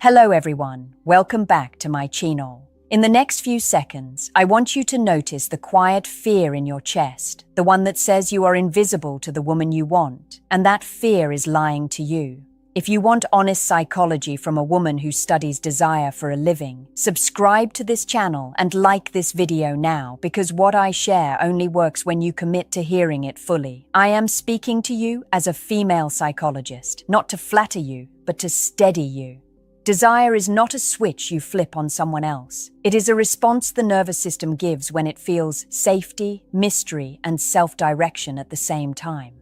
Hello everyone, welcome back to my channel. In the next few seconds, I want you to notice the quiet fear in your chest, the one that says you are invisible to the woman you want, and that fear is lying to you. If you want honest psychology from a woman who studies desire for a living, subscribe to this channel and like this video now because what I share only works when you commit to hearing it fully. I am speaking to you as a female psychologist, not to flatter you, but to steady you. Desire is not a switch you flip on someone else. It is a response the nervous system gives when it feels safety, mystery, and self-direction at the same time.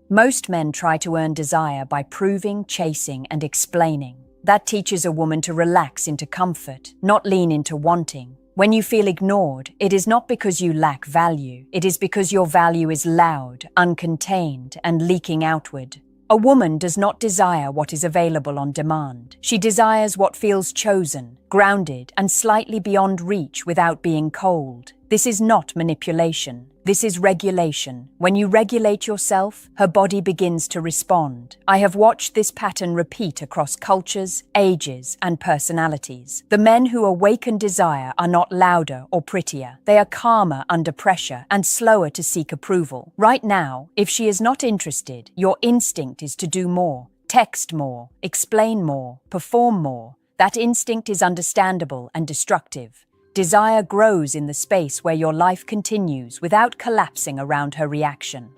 Most men try to earn desire by proving, chasing, and explaining. That teaches a woman to relax into comfort, not lean into wanting. When you feel ignored, it is not because you lack value. It is because your value is loud, uncontained, and leaking outward. A woman does not desire what is available on demand. She desires what feels chosen, grounded, and slightly beyond reach without being cold. This is not manipulation. This is regulation. When you regulate yourself, her body begins to respond. I have watched this pattern repeat across cultures, ages, and personalities. The men who awaken desire are not louder or prettier. They are calmer under pressure and slower to seek approval. Right now, if she is not interested, your instinct is to do more, text more, explain more, perform more. That instinct is understandable and destructive. Desire grows in the space where your life continues without collapsing around her reaction.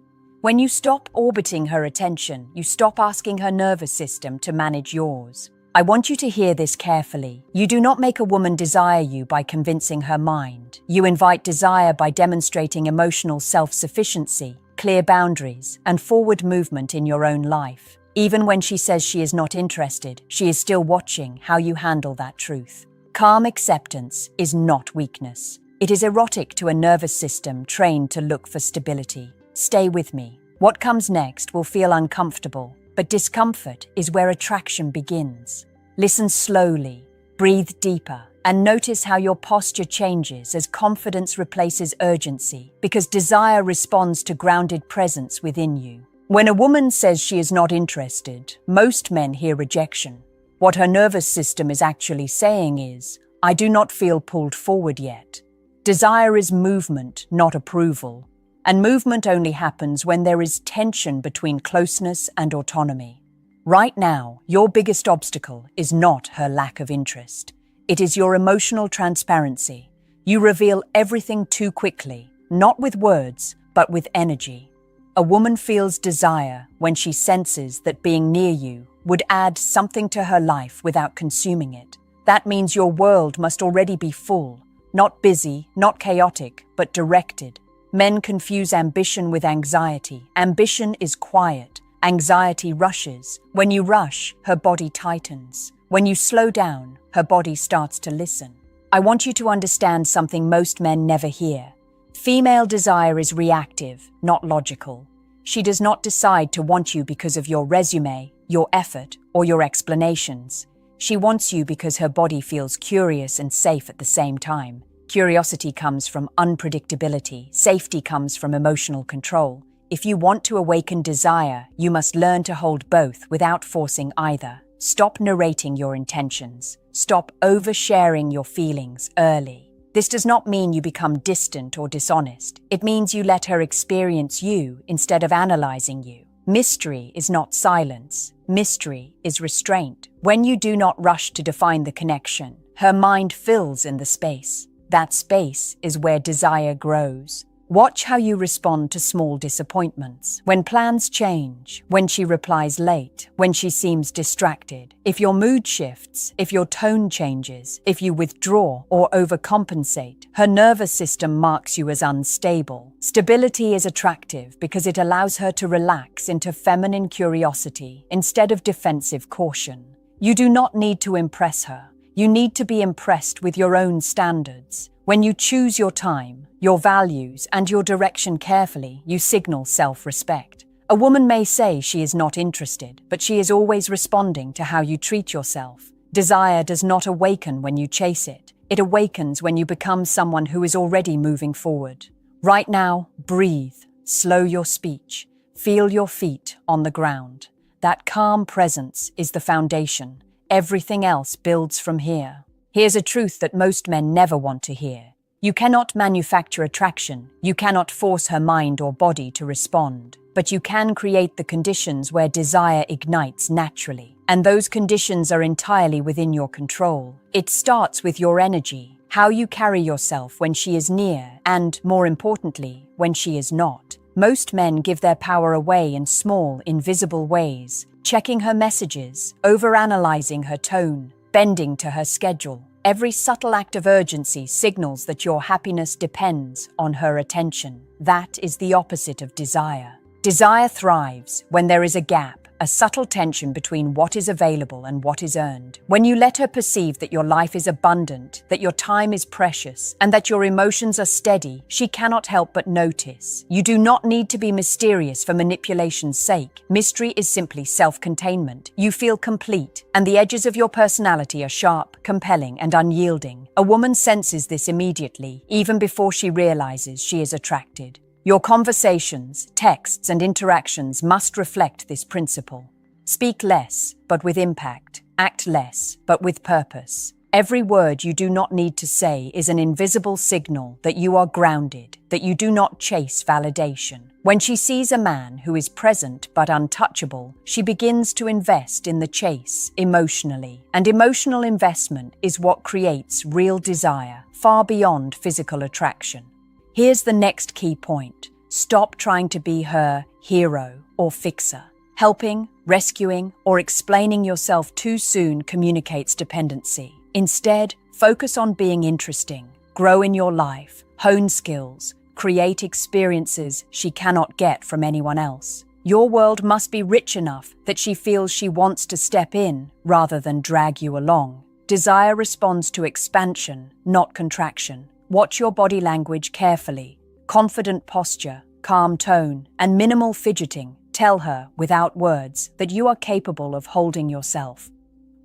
When you stop orbiting her attention, you stop asking her nervous system to manage yours. I want you to hear this carefully. You do not make a woman desire you by convincing her mind. You invite desire by demonstrating emotional self-sufficiency, clear boundaries, and forward movement in your own life. Even when she says she is not interested, she is still watching how you handle that truth. Calm acceptance is not weakness. It is erotic to a nervous system trained to look for stability. Stay with me. What comes next will feel uncomfortable, but discomfort is where attraction begins. Listen slowly, breathe deeper, and notice how your posture changes as confidence replaces urgency, because desire responds to grounded presence within you. When a woman says she is not interested, most men hear rejection. What her nervous system is actually saying is, I do not feel pulled forward yet. Desire is movement, not approval. And movement only happens when there is tension between closeness and autonomy. Right now, your biggest obstacle is not her lack of interest. It is your emotional transparency. You reveal everything too quickly, not with words, but with energy. A woman feels desire when she senses that being near you would add something to her life without consuming it. That means your world must already be full, not busy, not chaotic, but directed. Men confuse ambition with anxiety. Ambition is quiet. Anxiety rushes. When you rush, her body tightens. When you slow down, her body starts to listen. I want you to understand something most men never hear. Female desire is reactive, not logical. She does not decide to want you because of your resume, your effort, or your explanations. She wants you because her body feels curious and safe at the same time. Curiosity comes from unpredictability. Safety comes from emotional control. If you want to awaken desire, you must learn to hold both without forcing either. Stop narrating your intentions. Stop oversharing your feelings early. This does not mean you become distant or dishonest. It means you let her experience you instead of analyzing you. Mystery is not silence. Mystery is restraint. When you do not rush to define the connection, her mind fills in the space. That space is where desire grows. Watch how you respond to small disappointments. When plans change, when she replies late, when she seems distracted. If your mood shifts, if your tone changes, if you withdraw or overcompensate, her nervous system marks you as unstable. Stability is attractive because it allows her to relax into feminine curiosity instead of defensive caution. You do not need to impress her. You need to be impressed with your own standards. When you choose your time, your values, and your direction carefully, you signal self-respect. A woman may say she is not interested, but she is always responding to how you treat yourself. Desire does not awaken when you chase it. It awakens when you become someone who is already moving forward. Right now, breathe, slow your speech, feel your feet on the ground. That calm presence is the foundation. Everything else builds from here. Here's a truth that most men never want to hear. You cannot manufacture attraction. You cannot force her mind or body to respond. But you can create the conditions where desire ignites naturally. And those conditions are entirely within your control. It starts with your energy, how you carry yourself when she is near, and, more importantly, when she is not. Most men give their power away in small, invisible ways, checking her messages, overanalyzing her tone, bending to her schedule. Every subtle act of urgency signals that your happiness depends on her attention. That is the opposite of desire. Desire thrives when there is a gap, a subtle tension between what is available and what is earned. When you let her perceive that your life is abundant, that your time is precious, and that your emotions are steady, she cannot help but notice. You do not need to be mysterious for manipulation's sake. Mystery is simply self-containment. You feel complete, and the edges of your personality are sharp, compelling, and unyielding. A woman senses this immediately, even before she realizes she is attracted. Your conversations, texts, and interactions must reflect this principle. Speak less, but with impact. Act less, but with purpose. Every word you do not need to say is an invisible signal that you are grounded, that you do not chase validation. When she sees a man who is present but untouchable, she begins to invest in the chase emotionally. And emotional investment is what creates real desire, far beyond physical attraction. Here's the next key point. Stop trying to be her hero or fixer. Helping, rescuing, or explaining yourself too soon communicates dependency. Instead, focus on being interesting. Grow in your life, hone skills, create experiences she cannot get from anyone else. Your world must be rich enough that she feels she wants to step in rather than drag you along. Desire responds to expansion, not contraction. Watch your body language carefully. Confident posture, calm tone, and minimal fidgeting tell her, without words, that you are capable of holding yourself.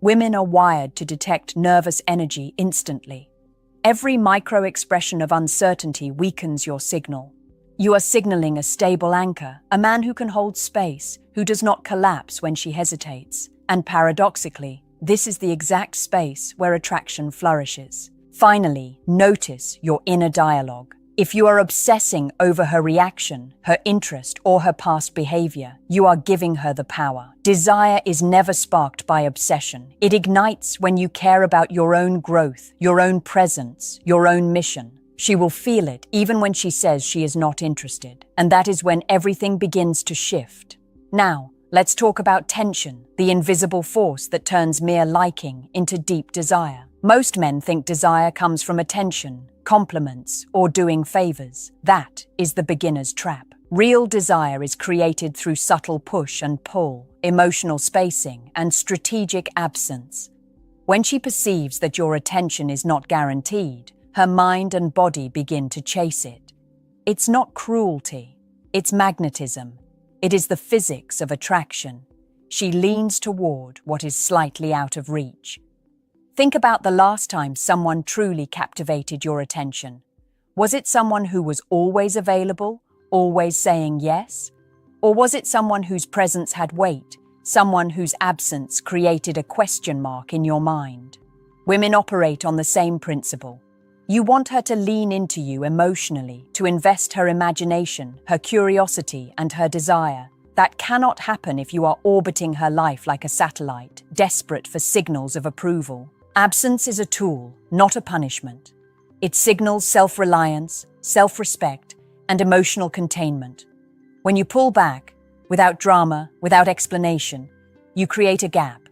Women are wired to detect nervous energy instantly. Every micro-expression of uncertainty weakens your signal. You are signaling a stable anchor, a man who can hold space, who does not collapse when she hesitates. And paradoxically, this is the exact space where attraction flourishes. Finally, notice your inner dialogue. If you are obsessing over her reaction, her interest, or her past behavior, you are giving her the power. Desire is never sparked by obsession. It ignites when you care about your own growth, your own presence, your own mission. She will feel it even when she says she is not interested. And that is when everything begins to shift. Now, let's talk about tension, the invisible force that turns mere liking into deep desire. Most men think desire comes from attention, compliments, or doing favors. That is the beginner's trap. Real desire is created through subtle push and pull, emotional spacing, and strategic absence. When she perceives that your attention is not guaranteed, her mind and body begin to chase it. It's not cruelty, it's magnetism. It is the physics of attraction. She leans toward what is slightly out of reach. Think about the last time someone truly captivated your attention. Was it someone who was always available, always saying yes? Or was it someone whose presence had weight, someone whose absence created a question mark in your mind? Women operate on the same principle. You want her to lean into you emotionally, to invest her imagination, her curiosity, and her desire. That cannot happen if you are orbiting her life like a satellite, desperate for signals of approval. Absence is a tool, not a punishment. It signals self-reliance, self-respect, and emotional containment. When you pull back, without drama, without explanation, you create a gap.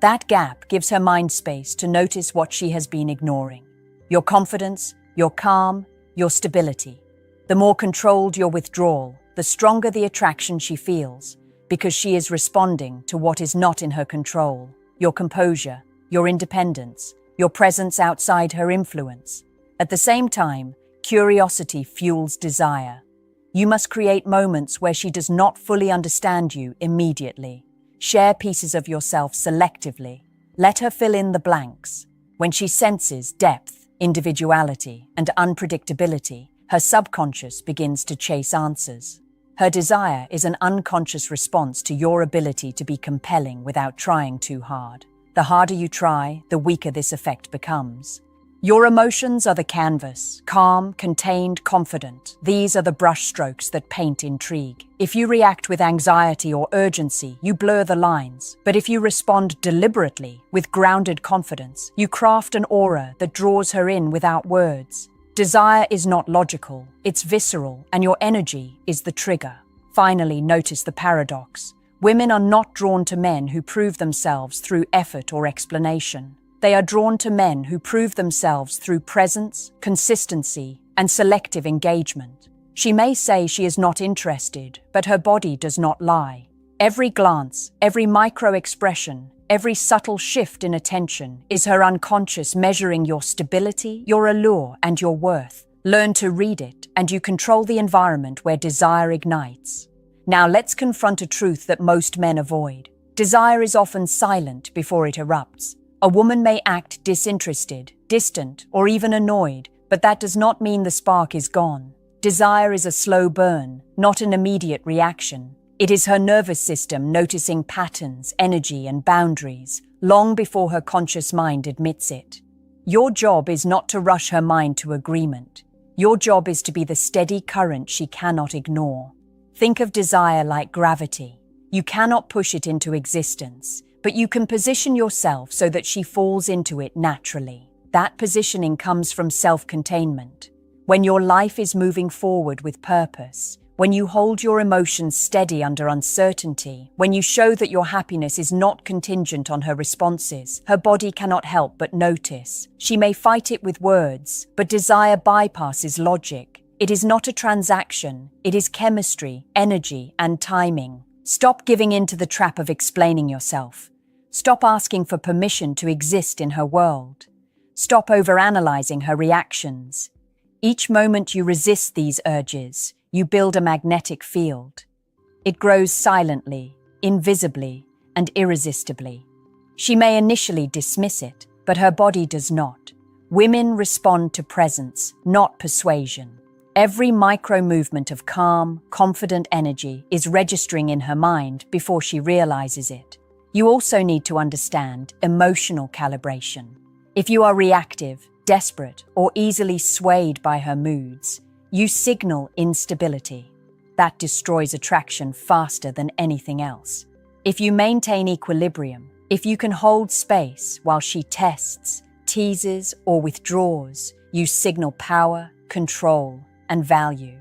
That gap gives her mind space to notice what she has been ignoring. Your confidence, your calm, your stability. The more controlled your withdrawal, the stronger the attraction she feels, because she is responding to what is not in her control. Your composure, your independence, your presence outside her influence. At the same time, curiosity fuels desire. You must create moments where she does not fully understand you immediately. Share pieces of yourself selectively. Let her fill in the blanks. When she senses depth, individuality, and unpredictability, her subconscious begins to chase answers. Her desire is an unconscious response to your ability to be compelling without trying too hard. The harder you try, the weaker this effect becomes. Your emotions are the canvas, calm, contained, confident. These are the brushstrokes that paint intrigue. If you react with anxiety or urgency, you blur the lines. But if you respond deliberately, with grounded confidence, you craft an aura that draws her in without words. Desire is not logical, it's visceral, and your energy is the trigger. Finally, notice the paradox. Women are not drawn to men who prove themselves through effort or explanation. They are drawn to men who prove themselves through presence, consistency, and selective engagement. She may say she is not interested, but her body does not lie. Every glance, every micro-expression, every subtle shift in attention is her unconscious measuring your stability, your allure, and your worth. Learn to read it, and you control the environment where desire ignites. Now let's confront a truth that most men avoid. Desire is often silent before it erupts. A woman may act disinterested, distant, or even annoyed, but that does not mean the spark is gone. Desire is a slow burn, not an immediate reaction. It is her nervous system noticing patterns, energy, and boundaries, long before her conscious mind admits it. Your job is not to rush her mind to agreement. Your job is to be the steady current she cannot ignore. Think of desire like gravity. You cannot push it into existence, but you can position yourself so that she falls into it naturally. That positioning comes from self-containment. When your life is moving forward with purpose, when you hold your emotions steady under uncertainty, when you show that your happiness is not contingent on her responses, her body cannot help but notice. She may fight it with words, but desire bypasses logic. It is not a transaction, it is chemistry, energy, and timing. Stop giving in to the trap of explaining yourself. Stop asking for permission to exist in her world. Stop overanalyzing her reactions. Each moment you resist these urges, you build a magnetic field. It grows silently, invisibly, and irresistibly. She may initially dismiss it, but her body does not. Women respond to presence, not persuasion. Every micro-movement of calm, confident energy is registering in her mind before she realizes it. You also need to understand emotional calibration. If you are reactive, desperate, or easily swayed by her moods, you signal instability. That destroys attraction faster than anything else. If you maintain equilibrium, if you can hold space while she tests, teases, or withdraws, you signal power, control, and value.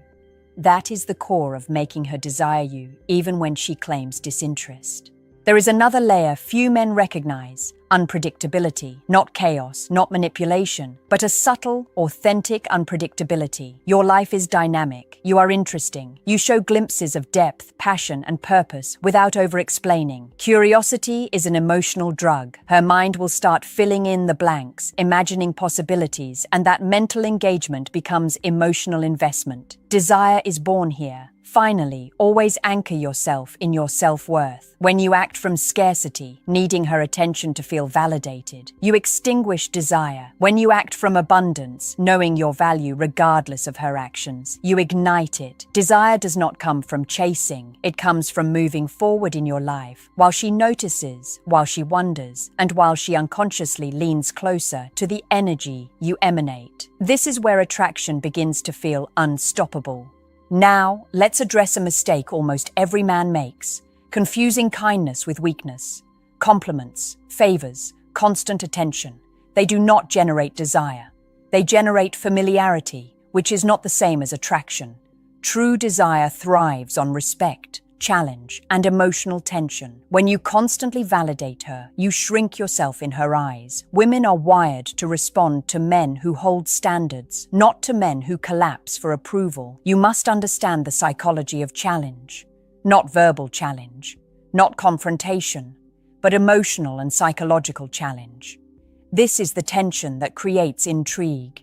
That is the core of making her desire you, even when she claims disinterest. There is another layer few men recognize: unpredictability, not chaos, not manipulation, but a subtle, authentic unpredictability. Your life is dynamic, you are interesting, you show glimpses of depth, passion, and purpose without over-explaining. Curiosity is an emotional drug. Her mind will start filling in the blanks, imagining possibilities, and that mental engagement becomes emotional investment. Desire is born here. Finally, always anchor yourself in your self-worth. When you act from scarcity, needing her attention to feel validated, you extinguish desire. When you act from abundance, knowing your value regardless of her actions, you ignite it. Desire does not come from chasing. It comes from moving forward in your life, while she notices, while she wonders, and while she unconsciously leans closer to the energy you emanate. This is where attraction begins to feel unstoppable. Now, let's address a mistake almost every man makes: confusing kindness with weakness. Compliments, favors, constant attention. They do not generate desire. They generate familiarity, which is not the same as attraction. True desire thrives on respect, challenge, and emotional tension. When you constantly validate her, you shrink yourself in her eyes. Women are wired to respond to men who hold standards, not to men who collapse for approval. You must understand the psychology of challenge. Not verbal challenge, not confrontation, but emotional and psychological challenge. This is the tension that creates intrigue.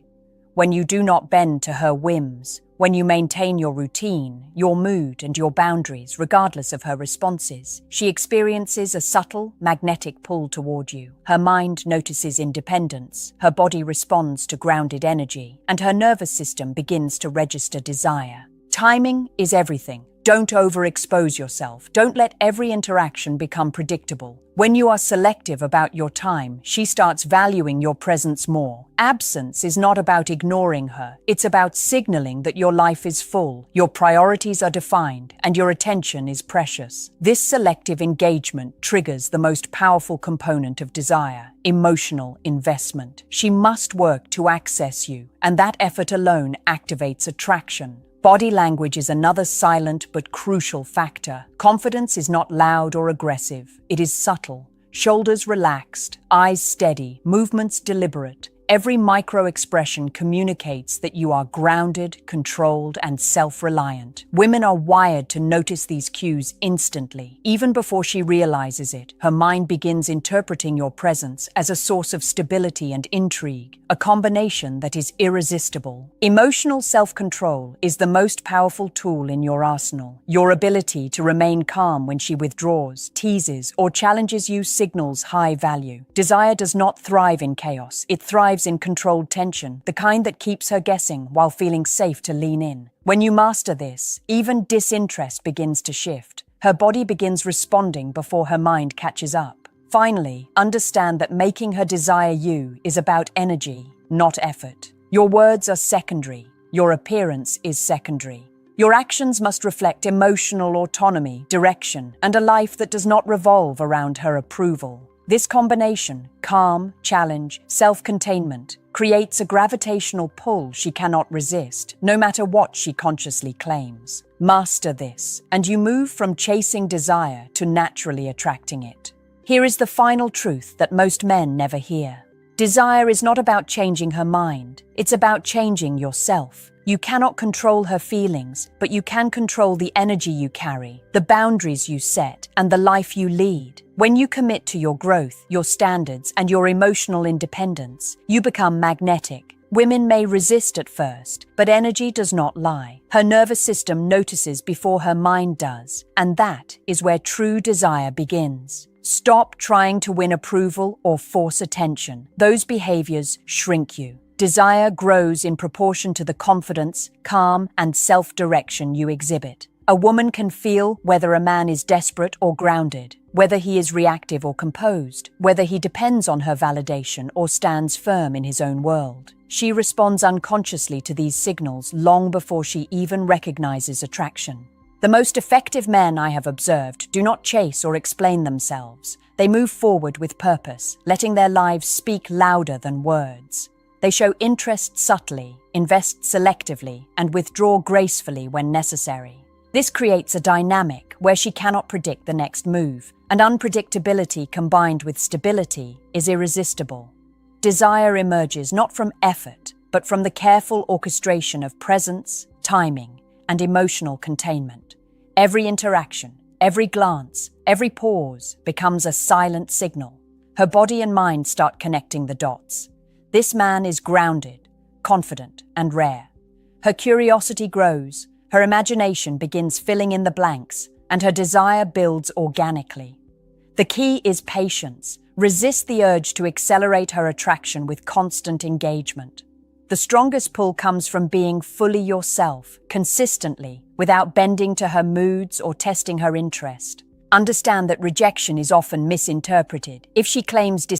When you do not bend to her whims, when you maintain your routine, your mood, and your boundaries, regardless of her responses, she experiences a subtle, magnetic pull toward you. Her mind notices independence, her body responds to grounded energy, and her nervous system begins to register desire. Timing is everything. Don't overexpose yourself. Don't let every interaction become predictable. When you are selective about your time, she starts valuing your presence more. Absence is not about ignoring her. It's about signaling that your life is full, your priorities are defined, and your attention is precious. This selective engagement triggers the most powerful component of desire, emotional investment. She must work to access you, and that effort alone activates attraction. Body language is another silent but crucial factor. Confidence is not loud or aggressive. It is subtle. Shoulders relaxed, eyes steady, movements deliberate. Every micro-expression communicates that you are grounded, controlled, and self-reliant. Women are wired to notice these cues instantly. Even before she realizes it, her mind begins interpreting your presence as a source of stability and intrigue, a combination that is irresistible. Emotional self-control is the most powerful tool in your arsenal. Your ability to remain calm when she withdraws, teases, or challenges you signals high value. Desire does not thrive in chaos. It thrives in controlled tension, the kind that keeps her guessing while feeling safe to lean in. When you master this, even disinterest begins to shift. Her body begins responding before her mind catches up. Finally, understand that making her desire you is about energy, not effort. Your words are secondary. Your appearance is secondary. Your actions must reflect emotional autonomy, direction, and a life that does not revolve around her approval. This combination, calm, challenge, self-containment, creates a gravitational pull she cannot resist, no matter what she consciously claims. Master this, and you move from chasing desire to naturally attracting it. Here is the final truth that most men never hear. Desire is not about changing her mind. It's about changing yourself. You cannot control her feelings, but you can control the energy you carry, the boundaries you set, and the life you lead. When you commit to your growth, your standards, and your emotional independence, you become magnetic. Women may resist at first, but energy does not lie. Her nervous system notices before her mind does, and that is where true desire begins. Stop trying to win approval or force attention. Those behaviors shrink you. Desire grows in proportion to the confidence, calm, and self-direction you exhibit. A woman can feel whether a man is desperate or grounded, whether he is reactive or composed, whether he depends on her validation or stands firm in his own world. She responds unconsciously to these signals long before she even recognizes attraction. The most effective men I have observed do not chase or explain themselves. They move forward with purpose, letting their lives speak louder than words. They show interest subtly, invest selectively, and withdraw gracefully when necessary. This creates a dynamic where she cannot predict the next move, and unpredictability combined with stability is irresistible. Desire emerges not from effort, but from the careful orchestration of presence, timing, and emotional containment. Every interaction, every glance, every pause becomes a silent signal. Her body and mind start connecting the dots. This man is grounded, confident, and rare. Her curiosity grows, her imagination begins filling in the blanks, and her desire builds organically. The key is patience. Resist the urge to accelerate her attraction with constant engagement. The strongest pull comes from being fully yourself, consistently, without bending to her moods or testing her interest. Understand that rejection is often misinterpreted. If she claims